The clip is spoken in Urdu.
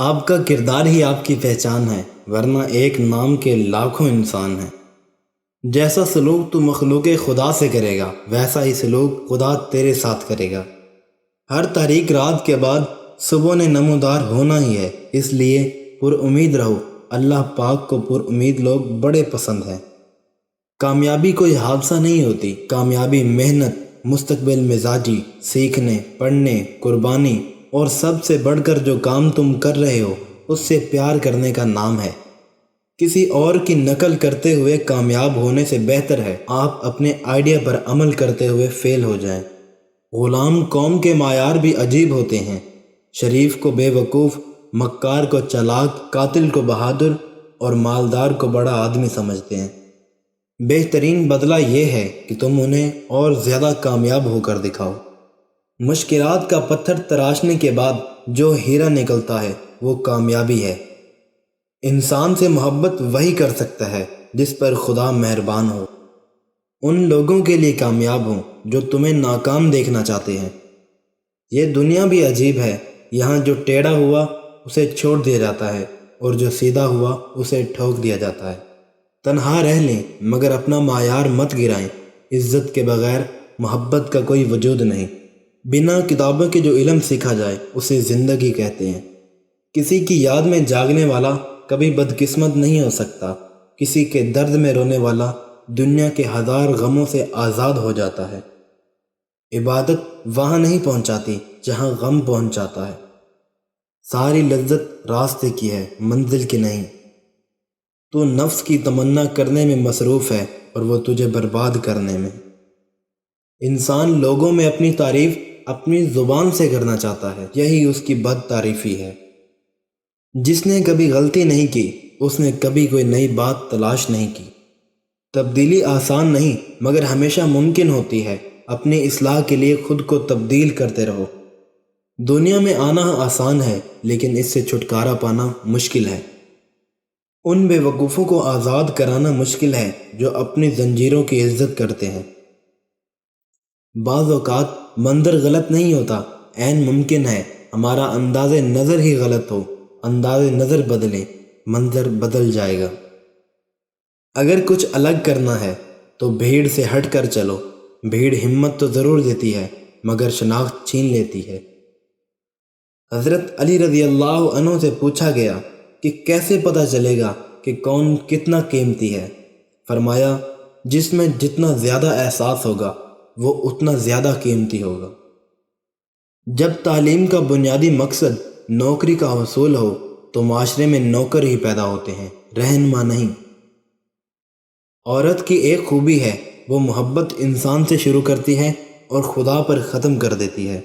آپ کا کردار ہی آپ کی پہچان ہے، ورنہ ایک نام کے لاکھوں انسان ہیں۔ جیسا سلوک تو مخلوق خدا سے کرے گا، ویسا ہی سلوک خدا تیرے ساتھ کرے گا۔ ہر تاریک رات کے بعد صبح نے نمودار ہونا ہی ہے، اس لیے پر امید رہو۔ اللہ پاک کو پر امید لوگ بڑے پسند ہیں۔ کامیابی کوئی حادثہ نہیں ہوتی، کامیابی محنت، مستقبل مزاجی، سیکھنے، پڑھنے، قربانی اور سب سے بڑھ کر جو کام تم کر رہے ہو اس سے پیار کرنے کا نام ہے۔ کسی اور کی نقل کرتے ہوئے کامیاب ہونے سے بہتر ہے آپ اپنے آئیڈیا پر عمل کرتے ہوئے فیل ہو جائیں۔ غلام قوم کے معیار بھی عجیب ہوتے ہیں، شریف کو بے وقوف، مکار کو چلاک، قاتل کو بہادر اور مالدار کو بڑا آدمی سمجھتے ہیں۔ بہترین بدلہ یہ ہے کہ تم انہیں اور زیادہ کامیاب ہو کر دکھاؤ۔ مشکلات کا پتھر تراشنے کے بعد جو ہیرا نکلتا ہے وہ کامیابی ہے۔ انسان سے محبت وہی کر سکتا ہے جس پر خدا مہربان ہو۔ ان لوگوں کے لیے کامیاب ہوں جو تمہیں ناکام دیکھنا چاہتے ہیں۔ یہ دنیا بھی عجیب ہے، یہاں جو ٹیڑھا ہوا اسے چھوڑ دیا جاتا ہے اور جو سیدھا ہوا اسے ٹھوک دیا جاتا ہے۔ تنہا رہ لیں مگر اپنا معیار مت گرائیں، عزت کے بغیر محبت کا کوئی وجود نہیں۔ بنا کتابوں کے جو علم سیکھا جائے اسے زندگی کہتے ہیں۔ کسی کی یاد میں جاگنے والا کبھی بدقسمت نہیں ہو سکتا، کسی کے درد میں رونے والا دنیا کے ہزار غموں سے آزاد ہو جاتا ہے۔ عبادت وہاں نہیں پہنچاتی جہاں غم پہنچاتا ہے۔ ساری لذت راستے کی ہے، منزل کی نہیں۔ تو نفس کی تمنا کرنے میں مصروف ہے اور وہ تجھے برباد کرنے میں۔ انسان لوگوں میں اپنی تعریف اپنی زبان سے کرنا چاہتا ہے، یہی اس کی بد تعریفی ہے۔ جس نے کبھی غلطی نہیں کی اس نے کبھی کوئی نئی بات تلاش نہیں کی۔ تبدیلی آسان نہیں مگر ہمیشہ ممکن ہوتی ہے، اپنی اصلاح کے لیے خود کو تبدیل کرتے رہو۔ دنیا میں آنا آسان ہے لیکن اس سے چھٹکارا پانا مشکل ہے۔ ان بے وقوفوں کو آزاد کرانا مشکل ہے جو اپنی زنجیروں کی عزت کرتے ہیں۔ بعض اوقات منظر غلط نہیں ہوتا، عین ممکن ہے ہمارا انداز نظر ہی غلط ہو۔ انداز نظر بدلے، منظر بدل جائے گا۔ اگر کچھ الگ کرنا ہے تو بھیڑ سے ہٹ کر چلو۔ بھیڑ ہمت تو ضرور دیتی ہے مگر شناخت چھین لیتی ہے۔ حضرت علی رضی اللہ عنہ سے پوچھا گیا کہ کیسے پتہ چلے گا کہ کون کتنا قیمتی ہے؟ فرمایا، جس میں جتنا زیادہ احساس ہوگا وہ اتنا زیادہ قیمتی ہوگا۔ جب تعلیم کا بنیادی مقصد نوکری کا حصول ہو تو معاشرے میں نوکر ہی پیدا ہوتے ہیں، رہنما نہیں۔ عورت کی ایک خوبی ہے، وہ محبت انسان سے شروع کرتی ہے اور خدا پر ختم کر دیتی ہے۔